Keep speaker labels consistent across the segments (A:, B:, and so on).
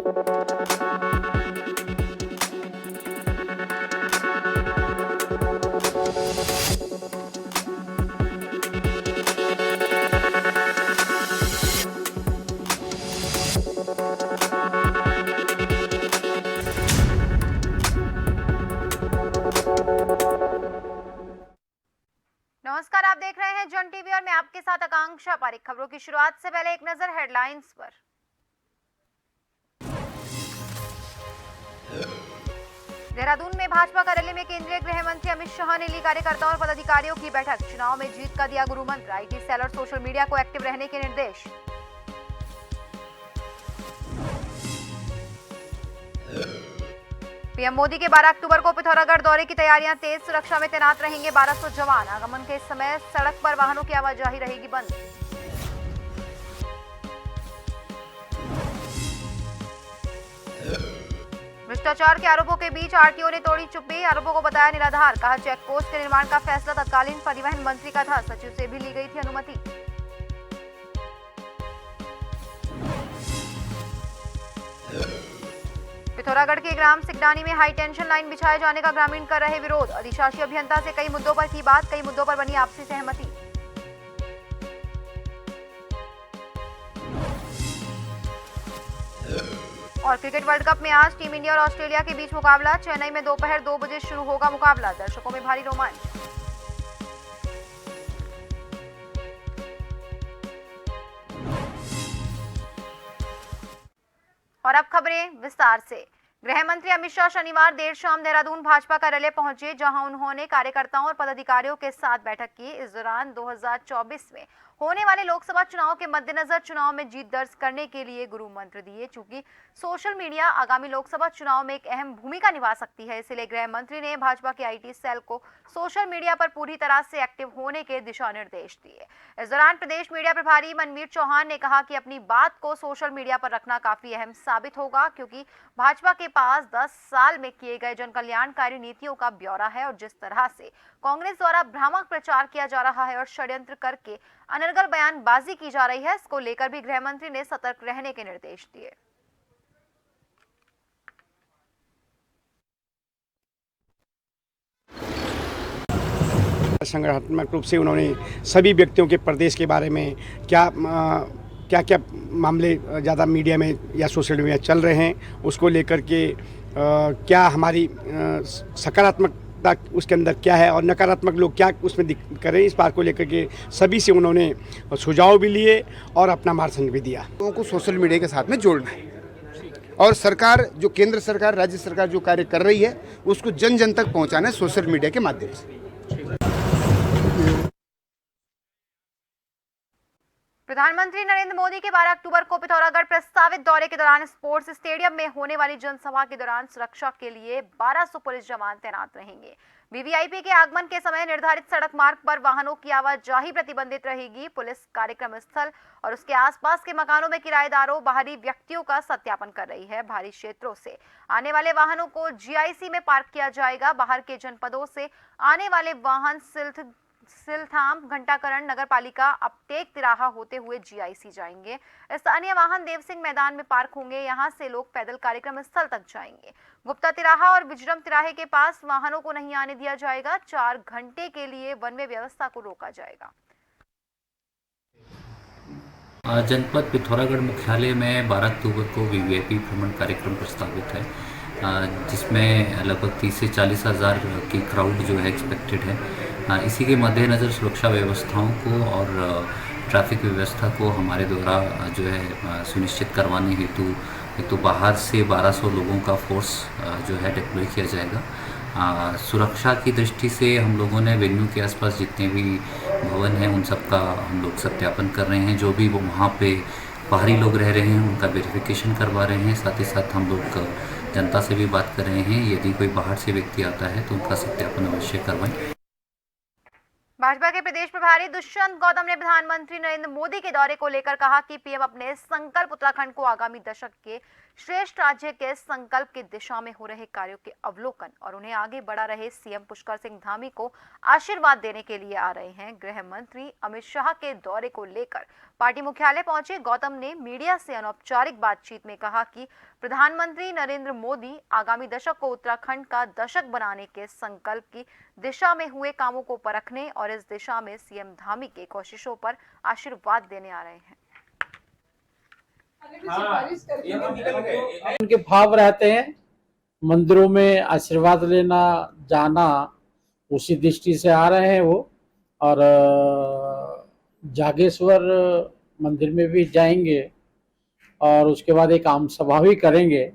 A: नमस्कार, आप देख रहे हैं जन टीवी और मैं आपके साथ आकांक्षा पारिक। खबरों की शुरुआत से पहले एक नजर हेडलाइंस पर। देहरादून में भाजपा कार्यालय में केंद्रीय गृह मंत्री अमित शाह ने ली कार्यकर्ताओं और पदाधिकारियों की बैठक। चुनाव में जीत का दिया गुरु मंत्र। आईटी सेल और सोशल मीडिया को एक्टिव रहने के निर्देश। पीएम मोदी के 12 अक्टूबर को पिथौरागढ़ दौरे की तैयारियां तेज। सुरक्षा में तैनात रहेंगे 1200 जवान। आगमन के समय सड़क पर वाहनों की आवाजाही रहेगी बंद। भ्रष्टाचार के आरोपों के बीच आरटीओ ने तोड़ी चुप्पी। आरोपों को बताया निराधार। कहा चेक पोस्ट के निर्माण का फैसला तत्कालीन परिवहन मंत्री का था। सचिव से भी ली गई थी अनुमति। पिथौरागढ़ के ग्राम सिकडानी में हाई टेंशन लाइन बिछाए जाने का ग्रामीण कर रहे विरोध। अधिशासी अभियंता से कई मुद्दों पर की बात। कई मुद्दों पर बनी आपसी सहमति। और क्रिकेट वर्ल्ड कप में आज टीम इंडिया और ऑस्ट्रेलिया के बीच मुकाबला। चेन्नई में दोपहर 2 बजे शुरू होगा मुकाबला। दर्शकों में भारी रोमांच। और अब खबरें विस्तार से। गृह मंत्री अमित शाह शनिवार देर शाम देहरादून भाजपा कार्यालय पहुंचे, जहां उन्होंने कार्यकर्ताओं और पदाधिकारियों के साथ बैठक की। इस दौरान 2024 में होने वाले लोकसभा चुनाव के मद्देनजर चुनाव में जीत दर्ज करने के लिए गुरु मंत्र दिए। चूंकि सोशल मीडिया आगामी लोकसभा चुनाव में एक अहम भूमिका निभा सकती है, इसलिए गृह मंत्री ने भाजपा के आईटी सेल को सोशल मीडिया पर पूरी तरह से एक्टिव होने के दिशा निर्देश दिए। इस दौरान प्रदेश मीडिया प्रभारी मनवीर चौहान ने कहा कि अपनी बात को सोशल मीडिया पर रखना काफी अहम साबित होगा, क्योंकि भाजपा के पास 10 साल में किए गए जन कल्याणकारी नीतियों का ब्यौरा है और जिस तरह से कांग्रेस द्वारा भ्रामक प्रचार किया जा रहा है और षड्यंत्र करके अनर्गल बयानबाजी की जा रही है, इसको लेकर भी गृह मंत्री ने सतर्क रहने के निर्देश दिए।
B: संगठनात्मक रूप से उन्होंने सभी व्यक्तियों के प्रदेश के बारे में क्या क्या मामले ज़्यादा मीडिया में या सोशल मीडिया चल रहे हैं, उसको लेकर के क्या हमारी सकारात्मकता उसके अंदर क्या है और नकारात्मक लोग क्या उसमें करें, इस बात को लेकर के सभी से उन्होंने सुझाव भी लिए और अपना मार्गदर्शन भी दिया।
C: लोगों को सोशल मीडिया के साथ में जोड़ना है और सरकार जो केंद्र सरकार राज्य सरकार जो कार्य कर रही है उसको जन जन तक पहुंचाना है सोशल मीडिया के माध्यम से।
A: प्रधानमंत्री नरेंद्र मोदी के 12 अक्टूबर को पिथौरागढ़ प्रस्तावित दौरे के दौरान स्पोर्ट्स स्टेडियम में होने वाली जनसभा के दौरान सुरक्षा के लिए 1200 पुलिस जवान तैनात रहेंगे। वीवीआईपी के आगमन के समय निर्धारित सड़क मार्ग पर वाहनों की आवाजाही प्रतिबंधित रहेगी। पुलिस कार्यक्रम स्थल और उसके आसपास के मकानों में किराएदारों, बाहरी व्यक्तियों का सत्यापन कर रही है। बाहरी क्षेत्रों से आने वाले वाहनों को जीआईसी में पार्क किया जाएगा। बाहर के जनपदों से आने वाले वाहन सिलथाम, घंटाकरण, नगरपालिका, अपटेक, तिराहा होते हुए जीआईसी जाएंगे। स्थानीय वाहन देव सिंह मैदान में पार्क होंगे। यहां से लोग पैदल कार्यक्रम स्थल तक जाएंगे। गुप्ता तिराहा और विजरम तिराहे के पास वाहनों को नहीं आने दिया जाएगा। 4 घंटे के लिए वन वे व्यवस्था को रोका जाएगा।
D: जनपद पिथौरागढ़ मुख्यालय में 12 अक्टूबर को वीवीआईपी भ्रमण कार्यक्रम प्रस्तावित है, जिसमें लगभग 30 से 40 हज़ार की क्राउड जो है एक्सपेक्टेड है। इसी के मद्देनज़र सुरक्षा व्यवस्थाओं को और ट्रैफिक व्यवस्था को हमारे द्वारा जो है सुनिश्चित करवाने हेतु तो बाहर से 1200 लोगों का फोर्स जो है डिप्लॉय किया जाएगा। सुरक्षा की दृष्टि से हम लोगों ने वेन्यू के आसपास जितने भी भवन हैं उन सब का हम लोग सत्यापन कर रहे हैं। जो भी वो वहाँ पे बाहरी लोग रह रहे हैं उनका वेरिफिकेशन करवा रहे हैं। साथ ही साथ हम लोग जनता से भी बात कर रहे हैं, यदि कोई बाहर से व्यक्ति आता है तो उनका सत्यापन अवश्य करवाएं।
A: भाजपा के प्रदेश प्रभारी दुष्यंत गौतम ने प्रधानमंत्री नरेंद्र मोदी के दौरे को लेकर कहा कि पीएम अपने संकल्प उत्तराखंड को आगामी दशक के श्रेष्ठ राज्य के संकल्प की दिशा में हो रहे कार्यों के अवलोकन और उन्हें आगे बढ़ा रहे सीएम पुष्कर सिंह धामी को आशीर्वाद देने के लिए आ रहे हैं। गृह मंत्री अमित शाह के दौरे को लेकर पार्टी मुख्यालय पहुंचे गौतम ने मीडिया से अनौपचारिक बातचीत में कहा कि प्रधानमंत्री नरेंद्र मोदी आगामी दशक को उत्तराखंड का दशक बनाने के संकल्प की दिशा में हुए कामों को परखने और इस दिशा में सीएम धामी के कोशिशों पर आशीर्वाद देने आ रहे हैं।
E: उनके भाव रहते हैं, मंदिरों में आशीर्वाद लेना जाना, उसी दृष्टि से आ रहे हैं वो। और जागेश्वर मंदिर में भी जाएंगे और उसके बाद एक आम सभा भी करेंगे।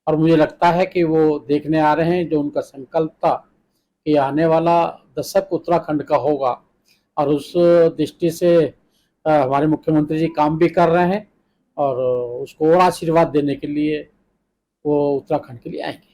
E: और मुझे लगता है कि वो देखने आ रहे हैं जो उनका संकल्प था कि आने वाला दशक उत्तराखंड का होगा, और उस दृष्टि से हमारे मुख्यमंत्री जी काम भी कर रहे हैं और उसको और आशीर्वाद देने के लिए वो उत्तराखंड के लिए आएंगे।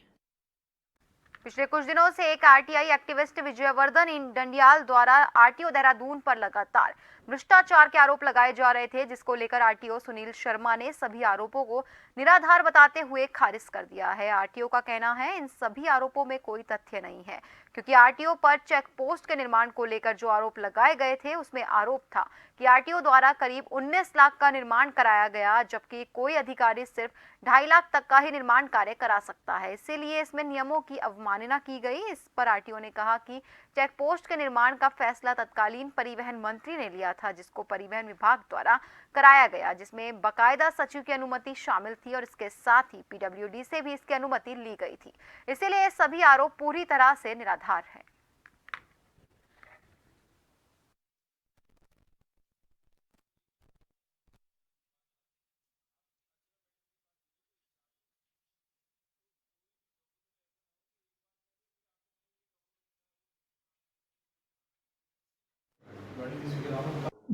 A: पिछले कुछ दिनों से एक आरटीआई एक्टिविस्ट विजयवर्धन डंडियाल द्वारा आरटीओ देहरादून पर लगातार भ्रष्टाचार के आरोप लगाए जा रहे थे, जिसको लेकर आरटीओ सुनील शर्मा ने सभी आरोपों को निराधार बताते हुए खारिज कर दिया है। आरटीओ का कहना है इन सभी आरोपों में कोई तथ्य नहीं है, क्योंकि आरटीओ पर चेक पोस्ट के निर्माण को लेकर जो आरोप लगाए गए थे उसमें आरोप था कि आरटीओ द्वारा करीब 19 लाख का निर्माण कराया गया, जबकि कोई अधिकारी सिर्फ 2.5 लाख तक का ही निर्माण कार्य करा सकता है, इसीलिए इसमें नियमों की अवमानना की गई। इस पर आरटीओ ने कहा कि चेक पोस्ट के निर्माण का फैसला तत्कालीन परिवहन मंत्री ने लिया था, जिसको परिवहन विभाग द्वारा कराया गया, जिसमें बाकायदा सचिव की अनुमति शामिल थी और इसके साथ ही पीडब्ल्यूडी से भी इसकी अनुमति ली गई थी, इसीलिए सभी आरोप पूरी तरह से निराधार है।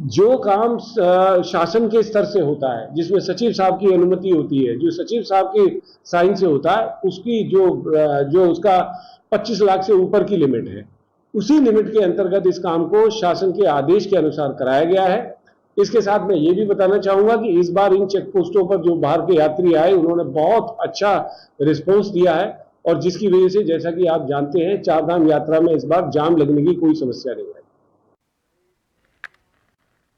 F: जो काम शासन के स्तर से होता है, जिसमें सचिव साहब की अनुमति होती है, जो सचिव साहब की साइन से होता है, उसकी जो उसका 25 लाख से ऊपर की लिमिट है, उसी लिमिट के अंतर्गत इस काम को शासन के आदेश के अनुसार कराया गया है। इसके साथ मैं ये भी बताना चाहूंगा कि इस बार इन चेक पोस्टों पर जो बाहर के यात्री आए, उन्होंने बहुत अच्छा रिस्पॉन्स दिया है, और जिसकी वजह से, जैसा कि आप जानते हैं, चारधाम यात्रा में इस बार जाम लगने की कोई समस्या नहीं है।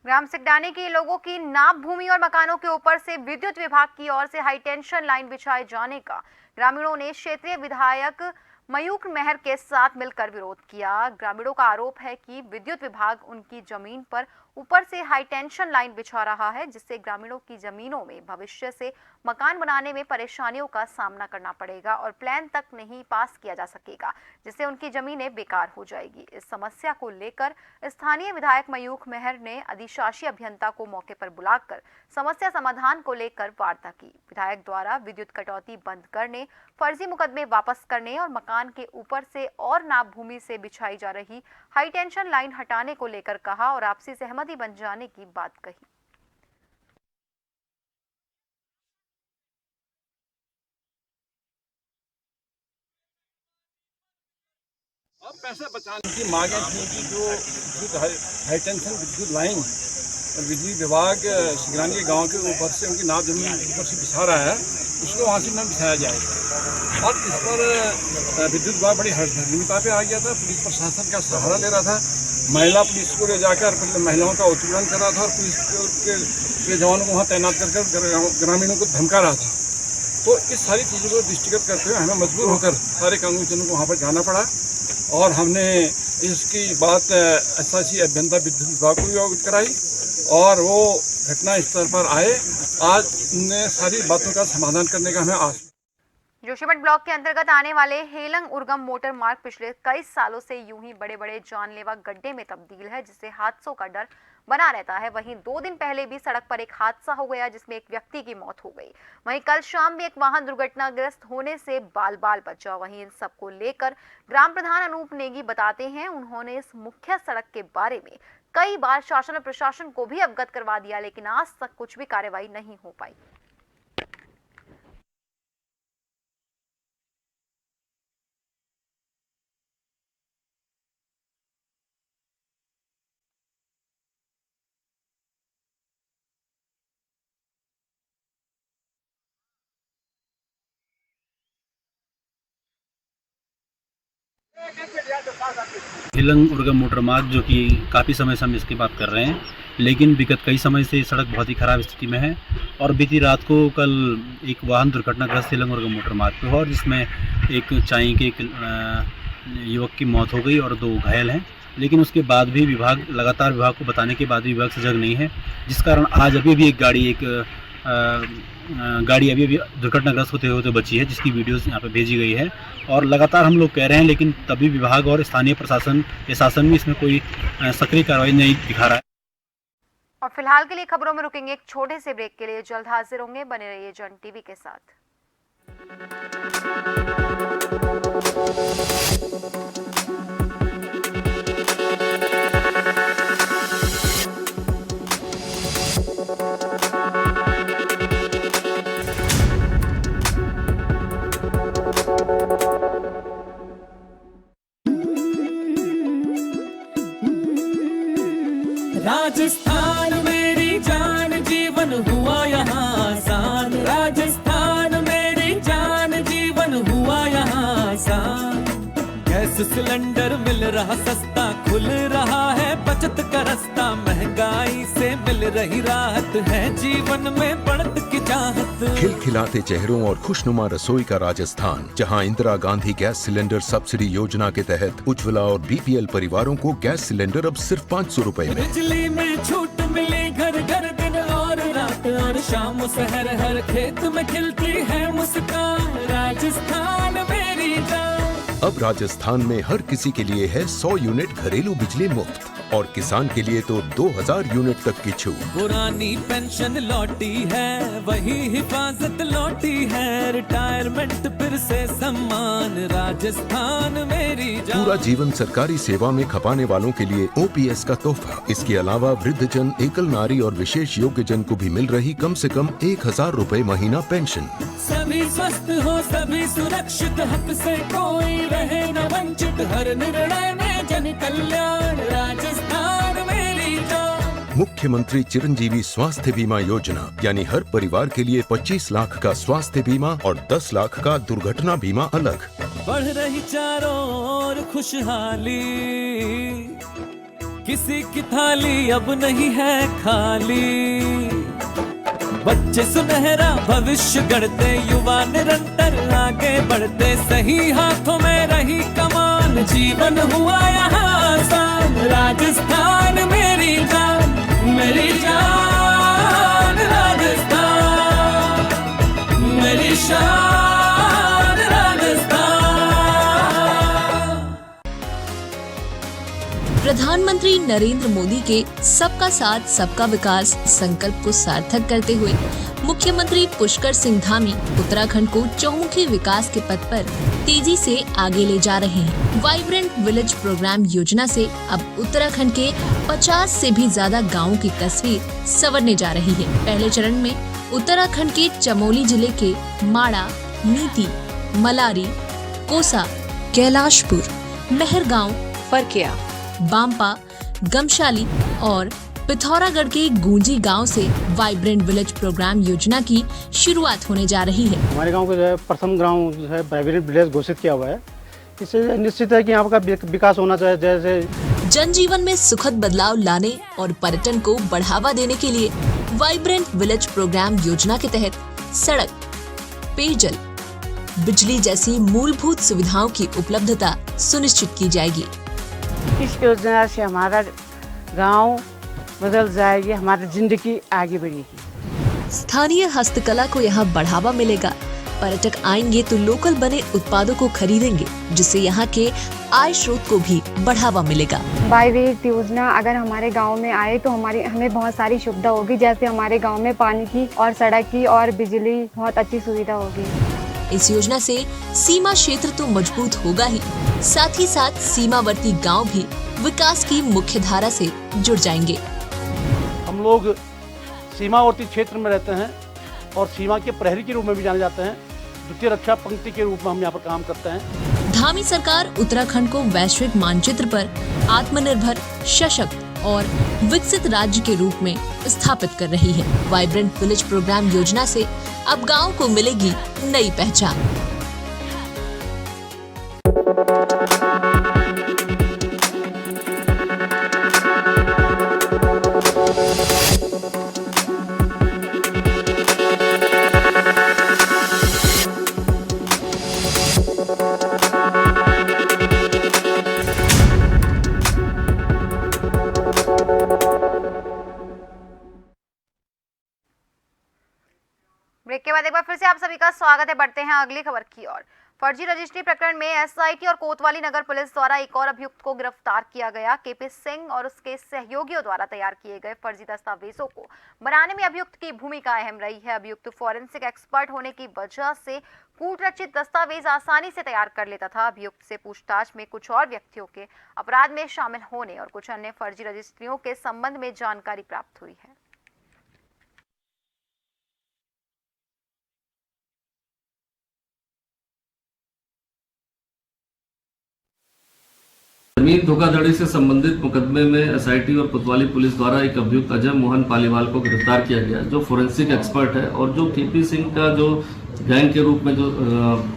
A: ग्राम सिकडाने के लोगों की नाप भूमि और मकानों के ऊपर से विद्युत विभाग की ओर से हाई टेंशन लाइन बिछाए जाने का ग्रामीणों ने क्षेत्रीय विधायक मयूख मेहर के साथ मिलकर विरोध किया। ग्रामीणों का आरोप है कि विद्युत विभाग उनकी जमीन पर ऊपर से हाई टेंशन लाइन बिछा रहा है, जिससे ग्रामीणों की जमीनों में भविष्य से मकान बनाने में परेशानियों का सामना करना पड़ेगा और प्लान तक नहीं पास किया जा सकेगा, जिससे उनकी जमीनें बेकार हो जाएगी। इस समस्या को लेकर स्थानीय विधायक मयूख मेहर ने अधिशासी अभियंता को मौके पर बुलाकर समस्या समाधान को लेकर वार्ता की। विधायक द्वारा विद्युत कटौती बंद करने, फर्जी मुकदमे वापस करने और मकान के ऊपर से और नाप भूमि से बिछाई जा रही हाई टेंशन लाइन हटाने को लेकर कहा और आपसी सहमति बन जाने की बात कही।
G: अब पैसा बचाने की मांगे थी कि जो हाई टेंशन विद्युत लाइन बिजली विभाग सिगरानी गांव के ऊपर से उनकी नाप जमीन ऊपर से बिछा रहा है, उसको वहाँ से न बिछाया जाएगा। और इस पर विद्युत विभाग बड़ी हड़बड़ीता पे आ गया था। पुलिस प्रशासन का सहारा ले रहा था, महिला पुलिस को ले जाकर पहले महिलाओं का उत्पीड़न कर रहा था और पुलिस के जवानों को वहाँ तैनात कर ग्रामीणों को धमका रहा था। तो इस सारी चीज़ों को दृष्टिगत करते हुए हमें मजबूर होकर सारे कानूनजनों को वहाँ पर जाना पड़ा और हमने इसकी बात एसआईसी अभियंता विद्युत विभाग को भी अवगत कराई और वो घटना स्थल पर आए। आज उनने सारी बातों का समाधान करने का हमें आस।
A: जोशीमठ ब्लॉक के अंतर्गत आने वाले हेलंग उर्गम मोटर मार्ग पिछले कई सालों से यूं ही बड़े बड़े जानलेवा गड्ढे में तब्दील है, जिससे हादसों का डर बना रहता है। वहीं 2 दिन पहले भी सड़क पर एक हादसा हो गया, जिसमें एक व्यक्ति की मौत हो गई। वहीं कल शाम भी एक वाहन दुर्घटनाग्रस्त होने से बाल बाल बचा। वहीं इन सबको लेकर ग्राम प्रधान अनूप नेगी बताते हैं, उन्होंने इस मुख्य सड़क के बारे में कई बार शासन और प्रशासन को भी अवगत करवा दिया, लेकिन आज तक कुछ भी कार्रवाई नहीं हो पाई।
H: हिलंग उर्गम मोटर मार्ग जो कि काफ़ी समय से हम इसकी बात कर रहे हैं, लेकिन विगत कई समय से सड़क बहुत ही ख़राब स्थिति में है। और बीती रात को कल एक वाहन दुर्घटनाग्रस्त हिलंग उर्गम मोटर मार्ग पर हुआ, जिसमें एक चाई के युवक की मौत हो गई और 2 घायल हैं। लेकिन उसके बाद भी विभाग लगातार विभाग को बताने के बाद भी विभाग सजग नहीं है, जिस कारण आज अभी भी एक गाड़ी अभी दुर्घटनाग्रस्त होते होते बची है, जिसकी वीडियोस यहाँ पे भेजी गई है। और लगातार हम लोग कह रहे हैं, लेकिन तभी विभाग और स्थानीय प्रशासन या शासन भी इसमें कोई सक्रिय कार्रवाई नहीं दिखा रहा है।
A: और फिलहाल के लिए खबरों में रुकेंगे एक छोटे से ब्रेक के लिए। जल्द हाजिर होंगे, बने रहिए जन टीवी के साथ।
I: राजस्थान मेरी जान, जीवन हुआ यहाँ आसान। राजस्थान मेरी जान, जीवन हुआ यहाँ आसान। गैस सिलेंडर मिल रहा सस्ता, खुल रहा है बचत का रास्ता। महंगाई से मिल रही राहत, है जीवन में बढ़त की चाहत।
J: खिलखिलाते चेहरों और खुशनुमा रसोई का राजस्थान, जहां Indira Gandhi gas cylinder subsidy योजना के तहत उज्ज्वला और बीपीएल परिवारों को गैस सिलेंडर अब सिर्फ 500 रुपए में।
I: बिजली में छूट मिली घर घर, दिन और रात और शाम शहर, हर खेत में खिलती है मुस्कान। राजस्थान मेरी जान।
J: अब राजस्थान में हर किसी के लिए है 100 यूनिट घरेलू बिजली मुफ्त, और किसान के लिए तो 2000 यूनिट तक की छूट।
I: पुरानी पेंशन लौटी है, वही हिफाजत लौटी है। रिटायरमेंट फिर से सम्मान, राजस्थान मेरी जान।
J: पूरा जीवन सरकारी सेवा में खपाने वालों के लिए ओपीएस का तोहफा। इसके अलावा वृद्धजन, एकल नारी और विशेष योग्य जन को भी मिल रही कम से कम 1000 रुपए महीना पेंशन।
I: सभी स्वस्थ हो, सभी सुरक्षित, हक से कोई रहे न वंचित। हर निर्णय में जन कल्याण, राजस्थान मेरी जान।
J: मुख्यमंत्री चिरंजीवी स्वास्थ्य बीमा योजना, यानी हर परिवार के लिए 25 लाख का स्वास्थ्य बीमा और 10 लाख का दुर्घटना बीमा अलग।
I: बढ़ रही चारों ओर खुशहाली, किसी की थाली अब नहीं है खाली। बच्चे सुनहरा भविष्य गढ़ते, युवा निरंतर आगे बढ़ते। सही हाथों में रही कमान, जीवन हुआ यहाँ आसान। राजस्थान मेरी जान, मेरी जान। राजस्थान मेरी शान, राजस्थान।
K: प्रधानमंत्री नरेंद्र मोदी के सबका साथ सबका विकास संकल्प को सार्थक करते हुए मुख्यमंत्री पुष्कर सिंह धामी उत्तराखंड को चहुमुखी विकास के पथ पर तेजी से आगे ले जा रहे हैं। वाइब्रेंट विलेज प्रोग्राम योजना से अब उत्तराखंड के 50 से भी ज्यादा गाँवों की तस्वीर संवरने जा रही है। पहले चरण में उत्तराखंड के चमोली जिले के माड़ा, नीति, मलारी, कोसा, कैलाशपुर, मेहरगांव, फरकिया, बांपा, गमशाली और पिथौरागढ़ के गूंजी गांव से वाइब्रेंट विलेज प्रोग्राम योजना की शुरुआत होने जा रही है।
L: हमारे गांव को जो है प्रथम गांव जो है वाइब्रेंट विलेज घोषित किया हुआ है। इससे निश्चित है कि यहाँ का विकास होना चाहिए। जैसे
K: जनजीवन में सुखद बदलाव लाने और पर्यटन को बढ़ावा देने के लिए वाइब्रेंट विलेज प्रोग्राम योजना के तहत सड़क, पेयजल, बिजली जैसी मूलभूत सुविधाओं की उपलब्धता सुनिश्चित की जाएगी।
M: इस योजना से हमारा गांव बदल जाएगी, हमारी जिंदगी आगे बढ़ेगी।
K: स्थानीय हस्तकला को यहाँ बढ़ावा मिलेगा। पर्यटक आएंगे तो लोकल बने उत्पादों को खरीदेंगे, जिससे यहाँ के आय स्रोत को भी बढ़ावा मिलेगा।
N: वाइब्रेंट योजना अगर हमारे गांव में आए तो हमें बहुत सारी सुविधा होगी। जैसे हमारे गांव में पानी की और सड़क की और बिजली बहुत अच्छी सुविधा होगी।
K: इस योजना से सीमा क्षेत्र तो मजबूत होगा ही, साथ ही साथ सीमावर्ती गांव भी विकास की मुख्य धारा से जुड़ जाएंगे।
L: हम लोग सीमावर्ती क्षेत्र में रहते हैं और सीमा के प्रहरी के रूप में भी जाने जाते हैं। द्वितीय रक्षा पंक्ति के रूप में हम यहाँ पर काम करते हैं।
K: धामी सरकार उत्तराखंड को वैश्विक मानचित्र पर आत्मनिर्भर, सशक्त और विकसित राज्य के रूप में स्थापित कर रही है। वाइब्रेंट विलेज प्रोग्राम योजना से अब गांव को मिलेगी नई पहचान।
A: ब्रेक के बाद एक बार फिर से आप सभी का स्वागत है। बढ़ते हैं अगली खबर की ओर। फर्जी रजिस्ट्री प्रकरण में एसआईटी और कोतवाली नगर पुलिस द्वारा एक और अभियुक्त को गिरफ्तार किया गया। केपी सिंह और उसके सहयोगियों द्वारा तैयार किए गए फर्जी दस्तावेजों को बनाने में अभियुक्त की भूमिका अहम रही है। अभियुक्त फॉरेंसिक एक्सपर्ट होने की वजह से कूटरचित दस्तावेज आसानी से तैयार कर लेता था। अभियुक्त से पूछताछ में कुछ और व्यक्तियों के अपराध में शामिल होने और कुछ अन्य फर्जी रजिस्ट्रियों के संबंध में जानकारी प्राप्त हुई है।
O: जमीन धोखाधड़ी से संबंधित मुकदमे में एसआईटी और कोतवाली पुलिस द्वारा एक अभियुक्त अजय मोहन पालीवाल को गिरफ्तार किया गया, जो फोरेंसिक एक्सपर्ट है और जो केपी सिंह का जो गैंग के रूप में जो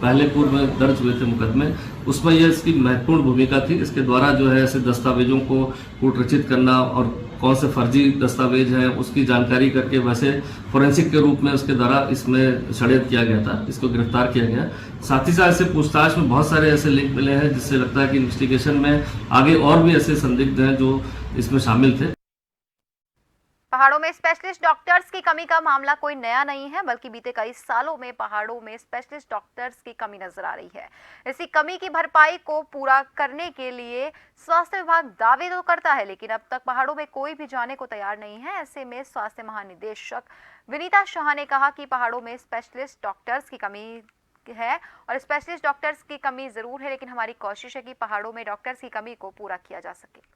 O: पहले पूर्व में दर्ज हुए थे मुकदमे, उसमें यह इसकी महत्वपूर्ण भूमिका थी। इसके द्वारा जो है ऐसे दस्तावेजों को कूटरचित करना और कौन से फर्जी दस्तावेज हैं उसकी जानकारी करके वैसे फोरेंसिक के रूप में उसके द्वारा इसमें षड्यंत्र किया गया था। इसको गिरफ्तार किया गया। साथ ही साथ ऐसे पूछताछ में बहुत सारे ऐसे लिंक मिले हैं जिससे लगता है कि इन्वेस्टिगेशन में आगे और भी ऐसे संदिग्ध हैं जो इसमें शामिल थे।
A: पहाड़ों में स्पेशलिस्ट डॉक्टर्स की कमी का मामला कोई नया नहीं है, बल्कि बीते कई सालों में पहाड़ों में स्पेशलिस्ट डॉक्टर्स की कमी नजर आ रही है। इसी कमी की भरपाई को पूरा करने के लिए स्वास्थ्य विभाग दावे तो करता है, लेकिन अब तक पहाड़ों में कोई भी जाने को तैयार नहीं है। ऐसे में स्वास्थ्य महानिदेशक विनीता शाह ने कहा कि पहाड़ों में स्पेशलिस्ट डॉक्टर्स की कमी है और स्पेशलिस्ट डॉक्टर्स की कमी जरूर है, लेकिन हमारी कोशिश है कि पहाड़ों में डॉक्टर्स की कमी को पूरा किया जा सके।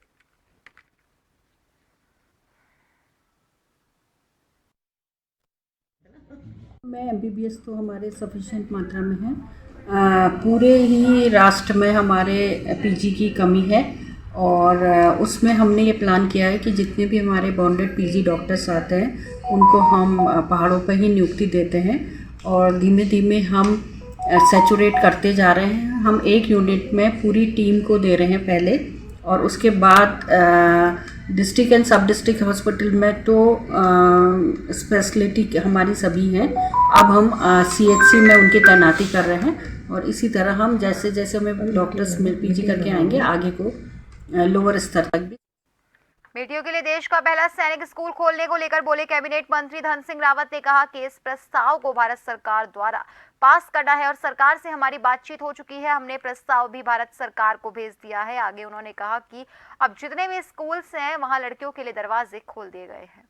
P: में एमबीबीएस तो हमारे सफिशिएंट मात्रा में है। पूरे ही राष्ट्र में हमारे पीजी की कमी है और उसमें हमने ये प्लान किया है कि जितने भी हमारे बॉन्डेड पीजी डॉक्टर्स आते हैं उनको हम पहाड़ों पर ही नियुक्ति देते हैं और धीमे धीमे हम सैचुरेट करते जा रहे हैं। हम एक यूनिट में पूरी टीम को दे रहे हैं पहले, और उसके बाद डिस्ट्रिक्ट एंड सब डिस्ट्रिक्ट हॉस्पिटल में तो स्पेशलिटी हमारी सभी हैं। अब हम सीएचसी में उनकी तैनाती कर रहे हैं और इसी तरह हम जैसे जैसे हमें डॉक्टर्स में पीजी करके आएंगे आगे को लोअर स्तर तक भी।
A: बेटियों के लिए देश का पहला सैनिक स्कूल खोलने को लेकर बोले कैबिनेट मंत्री धन सिंह रावत ने कहा कि इस प्रस्ताव को भारत सरकार द्वारा पास करना है और सरकार से हमारी बातचीत हो चुकी है। हमने प्रस्ताव भी भारत सरकार को भेज दिया है। आगे उन्होंने कहा कि अब जितने भी स्कूल्स हैं वहां लड़कियों के लिए दरवाजे खोल दिए गए हैं।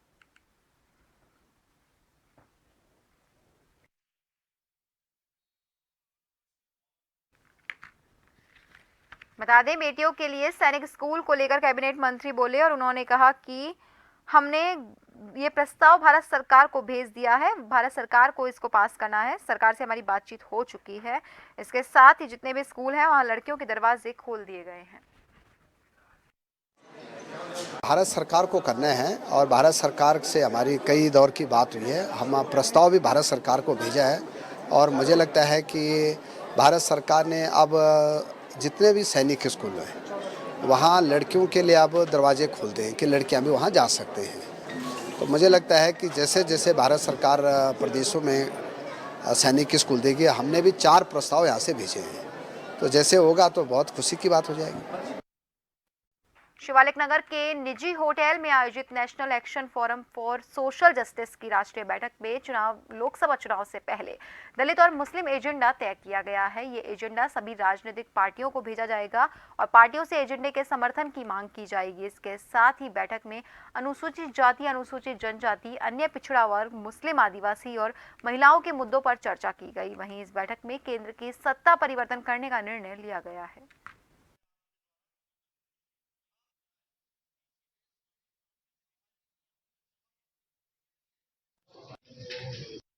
A: बता दें, बेटियों के लिए सैनिक स्कूल को लेकर कैबिनेट मंत्री बोले और उन्होंने कहा कि हमने ये प्रस्ताव भारत सरकार को भेज दिया है। भारत सरकार को इसको पास करना है। सरकार से हमारी बातचीत हो चुकी है। इसके साथ ही जितने भी स्कूल हैं वहाँ लड़कियों के दरवाजे खोल दिए गए हैं।
Q: भारत सरकार को करना है और भारत सरकार से हमारी कई दौर की बात हुई है। हम प्रस्ताव भी भारत सरकार को भेजा है और मुझे लगता है कि भारत सरकार ने अब जितने भी सैनिक स्कूल हैं वहाँ लड़कियों के लिए अब दरवाजे खोलते हैं कि लड़कियां भी वहाँ जा सकते हैं। तो मुझे लगता है कि जैसे जैसे भारत सरकार प्रदेशों में सैनिक स्कूल देगी, हमने भी 4 प्रस्ताव यहाँ से भेजे हैं, तो जैसे होगा तो बहुत खुशी की बात हो जाएगी।
A: शिवालिक नगर के निजी होटल में आयोजित national action forum for social justice की राष्ट्रीय बैठक में लोकसभा चुनाव से पहले दलित और मुस्लिम एजेंडा तय किया गया है। ये एजेंडा सभी राजनीतिक पार्टियों को भेजा जाएगा और पार्टियों से एजेंडे के समर्थन की मांग की जाएगी। इसके साथ ही बैठक में अनुसूचित जाति, अनुसूचित जनजाति, अन्य पिछड़ा वर्ग, मुस्लिम, आदिवासी और महिलाओं के मुद्दों पर चर्चा की गई। वहीं इस बैठक में केंद्र की सत्ता परिवर्तन करने का निर्णय लिया गया है।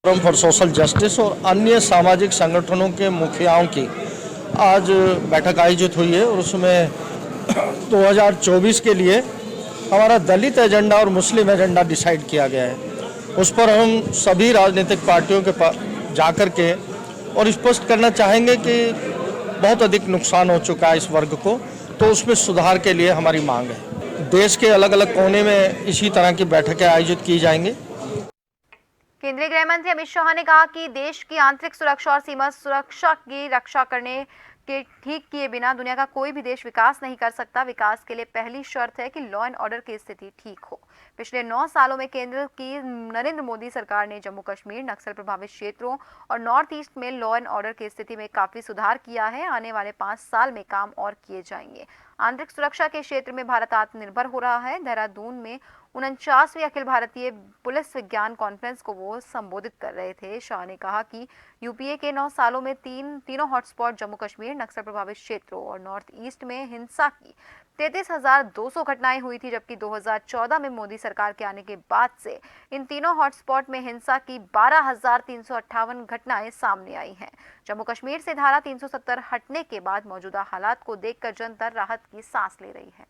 R: फोरम फॉर सोशल जस्टिस और अन्य सामाजिक संगठनों के मुखियाओं की आज बैठक आयोजित हुई है और उसमें 2024 के लिए हमारा दलित एजेंडा और मुस्लिम एजेंडा डिसाइड किया गया है। उस पर हम सभी राजनीतिक पार्टियों के पास जाकर के और स्पष्ट करना चाहेंगे कि बहुत अधिक नुकसान हो चुका है इस वर्ग को, तो उसमें सुधार के लिए हमारी मांग है। देश के अलग अलग कोने में इसी तरह की बैठकें आयोजित की जाएंगी।
A: केंद्रीय गृह मंत्री अमित शाह ने कहा कि देश की आंतरिक सुरक्षा और सीमा सुरक्षा की रक्षा करने के ठीक किए बिना दुनिया का कोई भी देश विकास नहीं कर सकता। विकास के लिए पहली शर्त है कि लॉ एंड ऑर्डर की स्थिति ठीक हो। पिछले 9 सालों में केंद्र की नरेंद्र मोदी सरकार ने जम्मू कश्मीर, नक्सल प्रभावित क्षेत्रों और नॉर्थ ईस्ट में लॉ एंड ऑर्डर की स्थिति में काफी सुधार किया है। आने वाले 5 साल में काम और किए जाएंगे। आंतरिक सुरक्षा के क्षेत्र में भारत आत्मनिर्भर हो रहा है। देहरादून में 49वीं अखिल भारतीय पुलिस विज्ञान कॉन्फ्रेंस को वो संबोधित कर रहे थे। शाह ने कहा कि यूपीए के 9 सालों में तीनों हॉटस्पॉट जम्मू कश्मीर, नक्सल प्रभावित क्षेत्रों और नॉर्थ ईस्ट में हिंसा की 33,200 घटनाएं हुई थी, जबकि 2014 में मोदी सरकार के आने के बाद से इन तीनों हॉटस्पॉट में हिंसा की 12,358 घटनाएं सामने आई हैं। जम्मू कश्मीर से धारा 370 हटने के बाद मौजूदा हालात को देखकर जनता राहत की सांस ले रही है।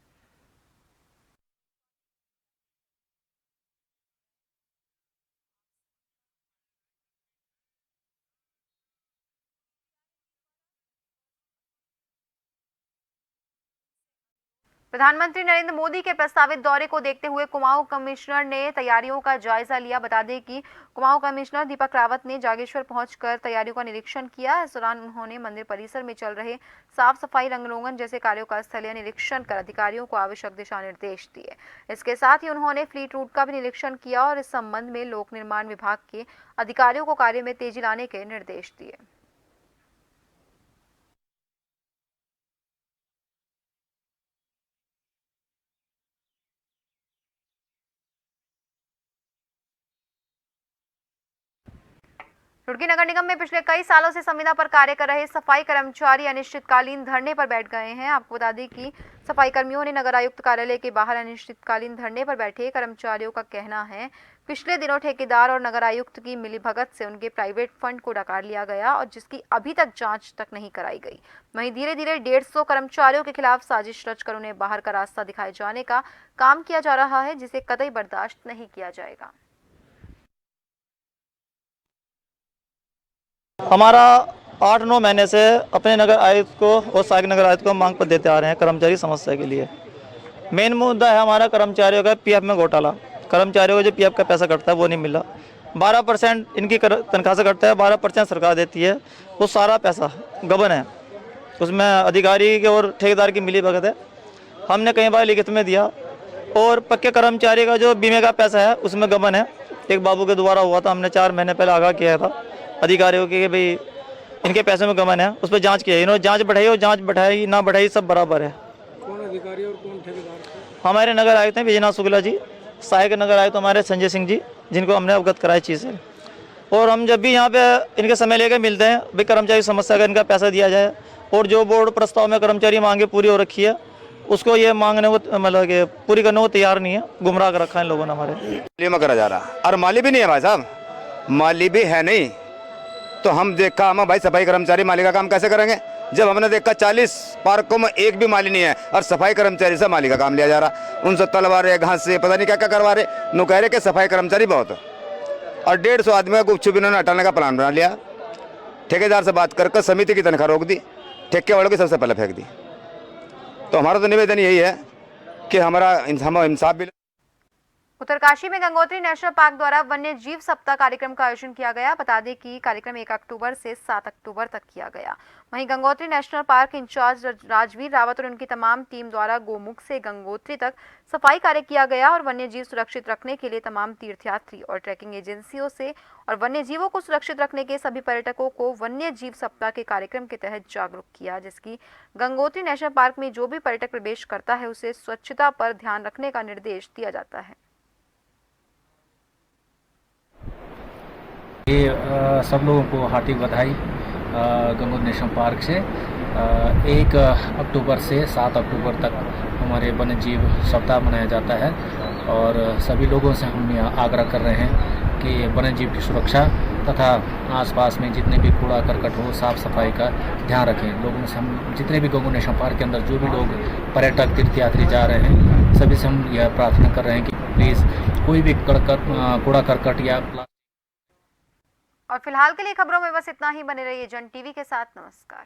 A: प्रधानमंत्री नरेंद्र मोदी के प्रस्तावित दौरे को देखते हुए कुमाऊं कमिश्नर ने तैयारियों का जायजा लिया। बता दें कि कुमाऊं कमिश्नर दीपक रावत ने जागेश्वर पहुंचकर तैयारियों का निरीक्षण किया। इस दौरान उन्होंने मंदिर परिसर में चल रहे साफ सफाई, रंग रोगन जैसे कार्यों का स्थलीय निरीक्षण कर अधिकारियों को आवश्यक दिशा निर्देश दिए। इसके साथ ही उन्होंने फ्लीट रूट का भी निरीक्षण किया और इस संबंध में लोक निर्माण विभाग के अधिकारियों को कार्य में तेजी लाने के निर्देश दिए। रुड़की नगर निगम में पिछले कई सालों से संविदा पर कार्य कर रहे सफाई कर्मचारी अनिश्चितकालीन धरने पर बैठ गए हैं। आपको बता दें कि सफाई कर्मियों ने नगर आयुक्त कार्यालय के बाहर अनिश्चितकालीन धरने पर बैठे कर्मचारियों का कहना है पिछले दिनों ठेकेदार और नगर आयुक्त की मिलीभगत से उनके प्राइवेट फंड को डकार लिया गया और जिसकी अभी तक जांच तक नहीं कराई गई। वहीं धीरे धीरे 150 कर्मचारियों के खिलाफ साजिश रचकर उन्हें बाहर का रास्ता दिखाए जाने का काम किया जा रहा है, जिसे कतई बर्दाश्त नहीं किया जाएगा।
S: हमारा 8-9 महीने से अपने नगर आयुक्त को और सहायक नगर आयुक्त को मांग पर देते आ रहे हैं कर्मचारी समस्या के लिए। मेन मुद्दा है हमारा कर्मचारियों का पीएफ में घोटाला। कर्मचारियों को जो पीएफ का पैसा कटता है वो नहीं मिला। 12% इनकी तनख्वाह से कटता है, 12% सरकार देती है। वो सारा पैसा गबन है, उसमें अधिकारी के और ठेकेदार की मिली भगत है। हमने कई बार लिखित में दिया और पक्के कर्मचारी का जो बीमे का पैसा है उसमें गबन है। एक बाबू के द्वारा हुआ था, हमने 4 महीने पहले आगाह किया था अधिकारियों की भाई इनके पैसे में गबन है, उस पर जांच की है। इन्होंने जांच बढ़ाई और जांच बढ़ाई ना बढ़ाई सब बराबर है।
G: कौन अधिकारी और कौन ठेकेदार?
S: हमारे नगर आयुक्त हैं विजयनाथ शुक्ला जी, सहायक नगर आयुक्त हमारे संजय सिंह जी, जिनको हमने अवगत कराई चीज़ से। और हम जब भी यहाँ पे इनके समय लेकर मिलते हैं भाई कर्मचारी समस्या का इनका पैसा दिया जाए और जो बोर्ड प्रस्ताव में कर्मचारी मांगे पूरी हो रखी है उसको ये मांगने को मतलब कि पूरी करने को तैयार नहीं है। गुमराह कर रखा है इन लोगों ने हमारे
T: में करा जा रहा। और माली भी नहीं है भाई साहब, माली भी है नहीं तो हम देखा हम भाई सफाई कर्मचारी माली का काम कैसे करेंगे जब हमने देखा 40 पार्कों में एक भी माली नहीं है और सफाई कर्मचारी से माली का काम लिया जा रहा। उनसे तलवा रहे, घास से पता नहीं क्या क्या करवा रहे। नु कह रहे कि सफाई कर्मचारी बहुत और 150 आदमी का गुपचुप इन्होंने हटाने का प्लान बना लिया। ठेकेदार से बात करके समिति की तनख्वाह रोक दी, ठेके वालों की सबसे पहले फेंक दी। तो हमारा तो निवेदन यही है कि हमारा इंसाफ भी।
A: उत्तरकाशी में गंगोत्री नेशनल पार्क द्वारा वन्य जीव सप्ताह कार्यक्रम का आयोजन किया गया। बता दें कि कार्यक्रम 1 अक्टूबर से 7 अक्टूबर तक किया गया। वहीं Gangotri national park in charge Rajveer Rawat और उनकी तमाम टीम द्वारा गोमुख से गंगोत्री तक सफाई कार्य किया गया और वन्य जीव सुरक्षित रखने के लिए तमाम तीर्थयात्री और ट्रैकिंग एजेंसियों से और वन्य जीवों को सुरक्षित रखने के सभी पर्यटकों को वन्य जीव सप्ताह के कार्यक्रम के तहत जागरूक किया, जिसकी गंगोत्री नेशनल पार्क में जो भी पर्यटक प्रवेश करता है उसे स्वच्छता पर ध्यान रखने का निर्देश दिया जाता है।
D: ये सब लोगों को हार्दिक बधाई गंगोत्री नेशनल पार्क से। 1 अक्टूबर से 7 अक्टूबर तक हमारे वन्य जीव सप्ताह मनाया जाता है और सभी लोगों से हम आग्रह कर रहे हैं कि वन्य जीव की सुरक्षा तथा आसपास में जितने भी कूड़ा करकट हो साफ सफाई का ध्यान रखें। लोगों से हम जितने भी गंगोत्री नेशनल पार्क के अंदर जो भी लोग पर्यटक तीर्थयात्री जा रहे हैं सभी से हम यह प्रार्थना कर रहे हैं कि प्लीज़ कोई भी कूड़ा करकट या।
A: और फिलहाल के लिए खबरों में बस इतना ही। बने रहिए जन टीवी के साथ। नमस्कार।